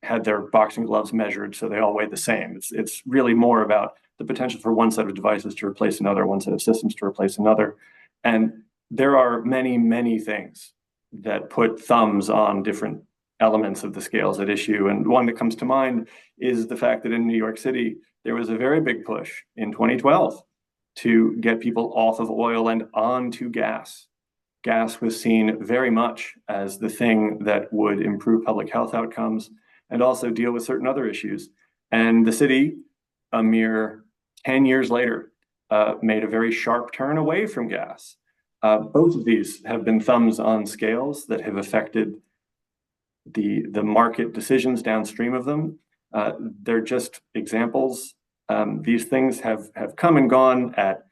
S5: had their boxing gloves measured so they all weigh the same. It's really more about the potential for one set of devices to replace another, one set of systems to replace another. And there are many, many things that put thumbs on different elements of the scales at issue. And one that comes to mind is the fact that in New York City, there was a very big push in 2012 to get people off of oil and onto gas. Gas was seen very much as the thing that would improve public health outcomes and also deal with certain other issues. And the city, a mere 10 years later, made a very sharp turn away from gas. Both of these have been thumbs on scales that have affected the market decisions downstream of them. They're just examples. These things have come and gone at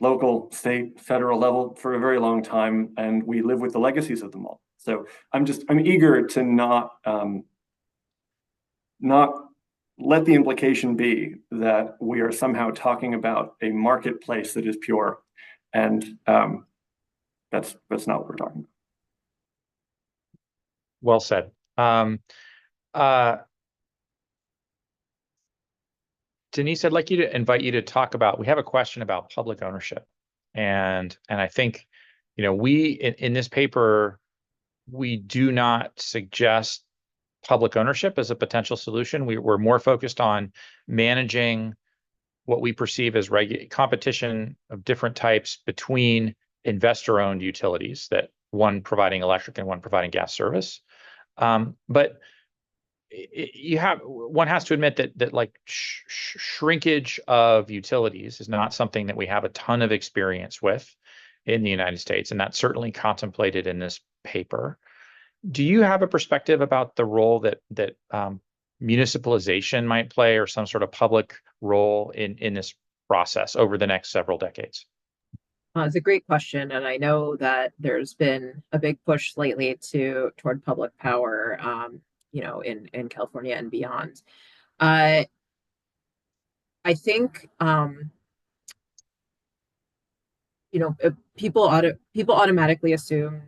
S5: local, state, federal level for a very long time, and we live with the legacies of them all. So I'm eager to not let the implication be that we are somehow talking about a marketplace that is pure, and that's not what we're talking about.
S3: Well said. Denise, I'd like to invite you to talk about, we have a question about public ownership. And I think, we, in this paper, we do not suggest public ownership as a potential solution. We're more focused on managing what we perceive as competition of different types between investor-owned utilities, that one providing electric and one providing gas service. But one has to admit that like shrinkage of utilities is not something that we have a ton of experience with in the United States, and that's certainly contemplated in this paper. Do you have a perspective about the role that municipalization might play, or some sort of public role in this process over the next several decades?
S4: It's a great question, and I know that there's been a big push lately toward public power, in California and beyond. I think people automatically assume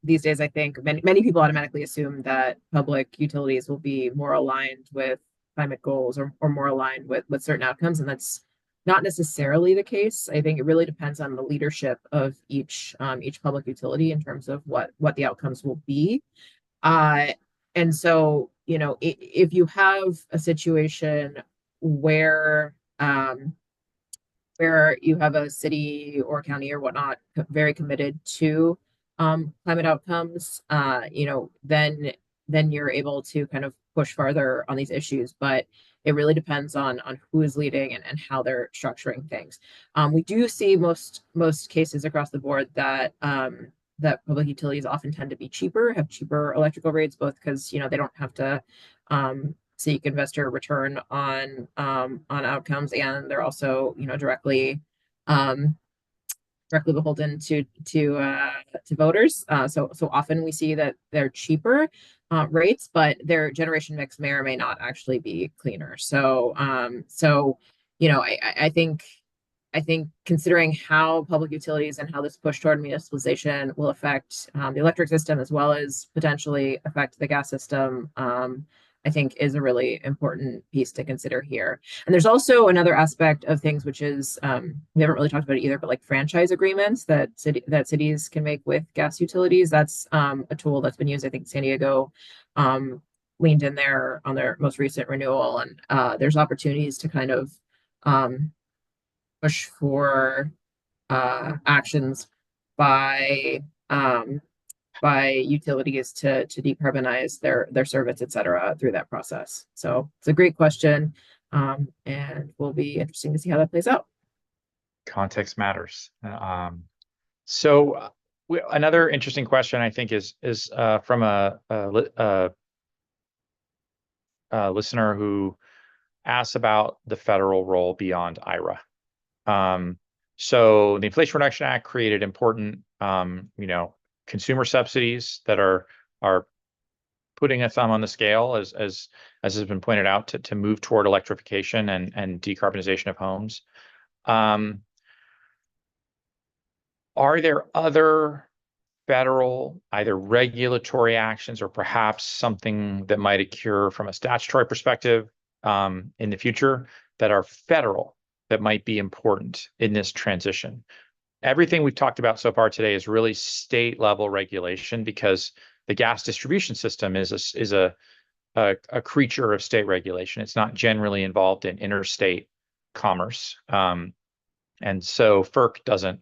S4: these days. I think many people automatically assume that public utilities will be more aligned with climate goals, or more aligned with certain outcomes, and that's not necessarily the case. I think it really depends on the leadership of each public utility in terms of what the outcomes will be. And so, if you have a situation where you have a city or county or whatnot very committed to climate outcomes, then you're able to kind of push farther on these issues. But it really depends on who is leading and how they're structuring things. We do see most cases across the board that public utilities often tend to be cheaper, have cheaper electrical rates, both because they don't have to seek investor return on outcomes, and they're also directly beholden to voters. So often we see that they're cheaper rates, but their generation mix may or may not actually be cleaner. So I think considering how public utilities and how this push toward municipalization will affect the electric system, as well as potentially affect the gas system, I think is a really important piece to consider here. And there's also another aspect of things, which is we haven't really talked about it either, but like franchise agreements that cities can make with gas utilities. That's a tool that's been used. I think San Diego leaned in there on their most recent renewal, and there's opportunities to kind of push for actions by utilities to decarbonize their service, et cetera, through that process. So it's a great question, and will be interesting to see how that plays out.
S3: Context matters. So another interesting question, I think, is from a listener who asks about the federal role beyond IRA. So the Inflation Reduction Act created important, consumer subsidies that are putting a thumb on the scale, as has been pointed out, to move toward electrification and decarbonization of homes. Are there other federal, either regulatory actions or perhaps something that might occur from a statutory perspective in the future that are federal, that might be important in this transition? Everything we've talked about so far today is really state level regulation, because the gas distribution system is a creature of state regulation. It's not generally involved in interstate commerce. And so FERC doesn't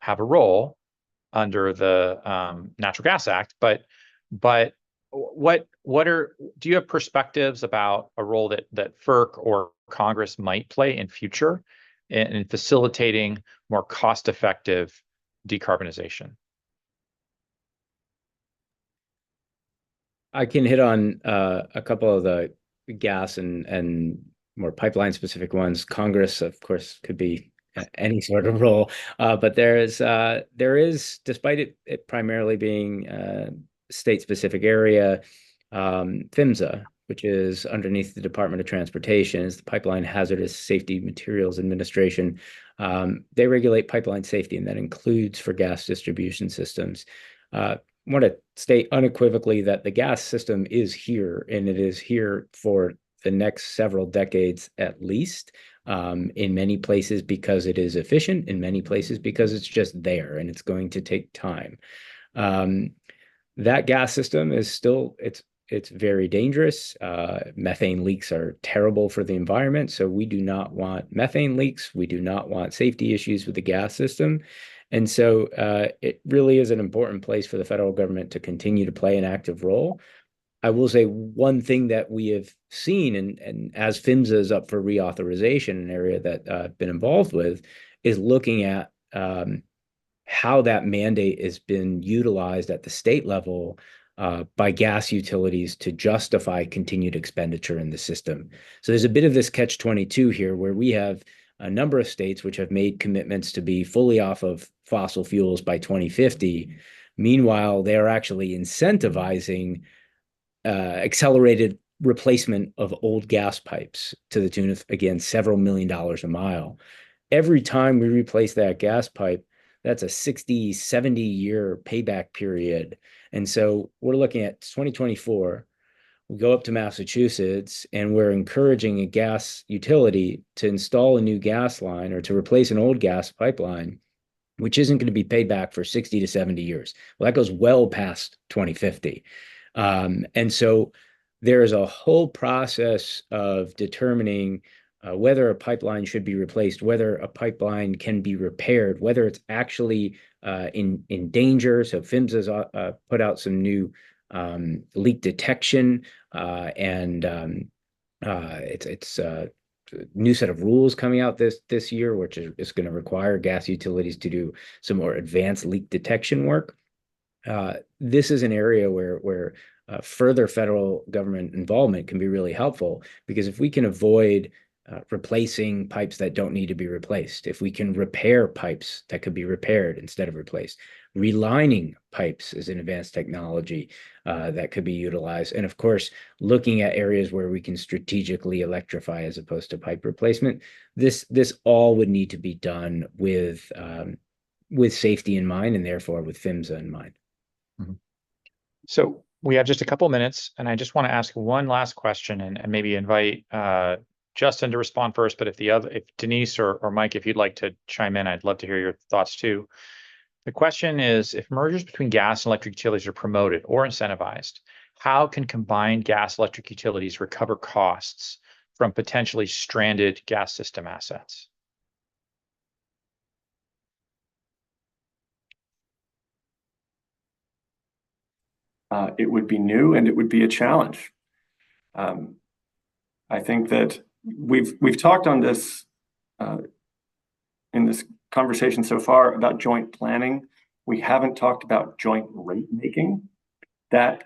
S3: have a role under the Natural Gas Act, but do you have perspectives about a role that FERC or Congress might play in future in facilitating more cost-effective decarbonization?
S6: I can hit on a couple of the gas and more pipeline-specific ones. Congress, of course, could be any sort of role, but there is, despite it primarily being a state-specific area, PHMSA, which is underneath the Department of Transportation, is the Pipeline Hazardous Safety Materials Administration. They regulate pipeline safety, and that includes for gas distribution systems. I want to state unequivocally that the gas system is here, and it is here for the next several decades at least. In many places because it is efficient, in many places because it's just there and it's going to take time. That gas system is still, it's it's very dangerous. Methane leaks are terrible for the environment, so we do not want methane leaks. We do not want safety issues with the gas system. And so it really is an important place for the federal government to continue to play an active role. I will say one thing that we have seen, and as PHMSA is up for reauthorization, an area that I've been involved with, is looking at how that mandate has been utilized at the state level by gas utilities to justify continued expenditure in the system. So there's a bit of this catch-22 here, where we have a number of states which have made commitments to be fully off of fossil fuels by 2050. Meanwhile, they are actually incentivizing accelerated replacement of old gas pipes to the tune of, again, several $1 million a mile. Every time we replace that gas pipe, that's a 60, 70-year payback period. And so we're looking at 2024. We go up to Massachusetts, and we're encouraging a gas utility to install a new gas line or to replace an old gas pipeline, which isn't going to be paid back for 60 to 70 years. Well, that goes well past 2050. And so there is a whole process of determining whether a pipeline should be replaced, whether a pipeline can be repaired, whether it's actually in danger. So PHMSA's put out some new leak detection and it's a new set of rules coming out this year, which is going to require gas utilities to do some more advanced leak detection work. This is an area where further federal government involvement can be really helpful, because if we can avoid replacing pipes that don't need to be replaced, if we can repair pipes that could be repaired instead of replaced, relining pipes is an advanced technology that could be utilized. And of course, looking at areas where we can strategically electrify as opposed to pipe replacement, this all would need to be done with safety in mind, and therefore with PHMSA in mind.
S3: Mm-hmm. So we have just a couple minutes, and I just want to ask one last question and maybe invite Justin to respond first, but if Denise or Mike, if you'd like to chime in, I'd love to hear your thoughts too. The question is, if mergers between gas and electric utilities are promoted or incentivized, how can combined gas electric utilities recover costs from potentially stranded gas system assets?
S5: It would be new and it would be a challenge. I think that we've talked on this in this conversation so far about joint planning. We haven't talked about joint rate making. That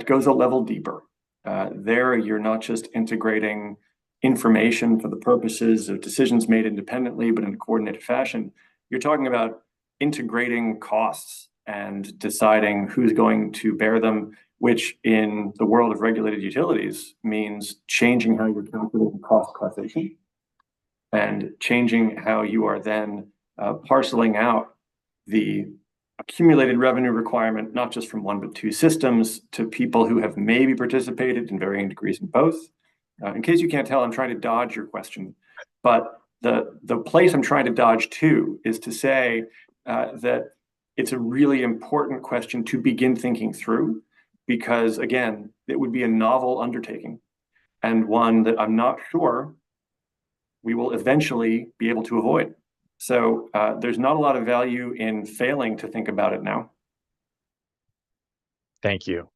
S5: goes a level deeper. There, you're not just integrating information for the purposes of decisions made independently, but in a coordinated fashion. You're talking about integrating costs and deciding who's going to bear them, which in the world of regulated utilities means changing how you're calculating cost causation and changing how you are then parceling out the accumulated revenue requirement, not just from one but two systems, to people who have maybe participated in varying degrees in both. In case you can't tell, I'm trying to dodge your question, but the place I'm trying to dodge to is to say that it's a really important question to begin thinking through, because again, it would be a novel undertaking and one that I'm not sure we will eventually be able to avoid. So there's not a lot of value in failing to think about it now.
S3: Thank you.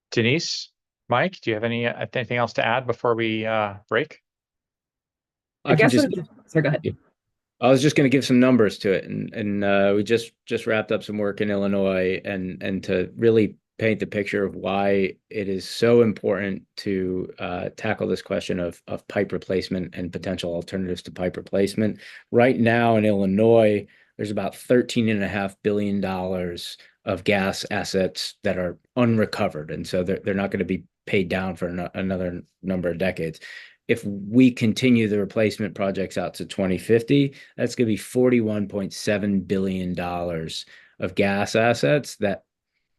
S3: Denise, Mike, do you have anything else to add before we break?
S4: I guess sorry, go ahead.
S6: I was just going to give some numbers to it, and we just wrapped up some work in Illinois, and to really paint the picture of why it is so important to tackle this question of pipe replacement and potential alternatives to pipe replacement. Right now in Illinois, there's about $13.5 billion of gas assets that are unrecovered, and so they're not going to be paid down for another number of decades. If we continue the replacement projects out to 2050, that's going to be $41.7 billion of gas assets that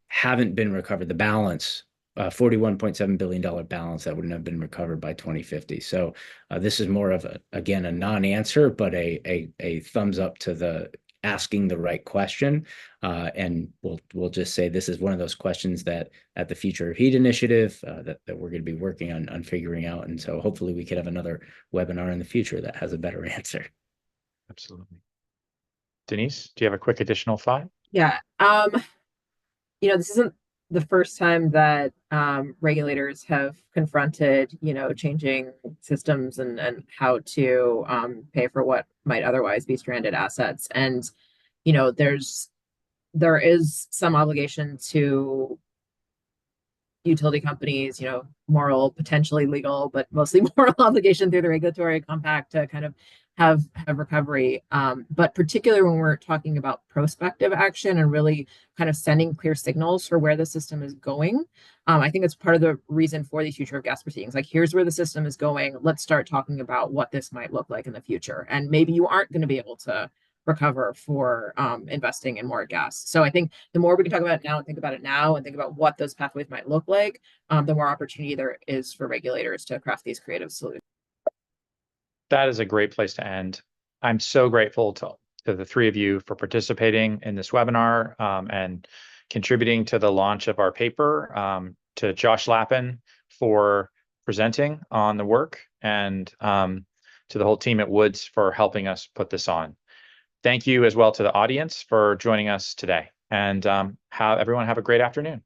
S6: haven't been recovered. The balance, $41.7 billion balance that wouldn't have been recovered by 2050. So this is more of again, a non-answer, but a thumbs up to the asking the right question. And we'll just say this is one of those questions that at the Future of Heat initiative that we're going to be working on figuring out. And so hopefully we could have another webinar in the future that has a better answer.
S3: Absolutely. Denise, do you have a quick additional thought?
S4: Yeah. This isn't the first time that regulators have confronted, changing systems and how to pay for what might otherwise be stranded assets. And, there is some obligation to utility companies, moral, potentially legal, but mostly moral obligation through the regulatory compact to kind of have recovery. But particularly when we're talking about prospective action and really kind of sending clear signals for where the system is going. I think it's part of the reason for these future of gas proceedings. Like, here's where the system is going. Let's start talking about what this might look like in the future. And maybe you aren't going to be able to recover for investing in more gas. So I think the more we can talk about it now and think about it now and think about what those pathways might look like, the more opportunity there is for regulators to craft these creative solutions.
S3: That is a great place to end. I'm so grateful to the three of you for participating in this webinar and contributing to the launch of our paper, to Josh Lappin for presenting on the work, and to the whole team at Woods for helping us put this on. Thank you as well to the audience for joining us today, and everyone have a great afternoon.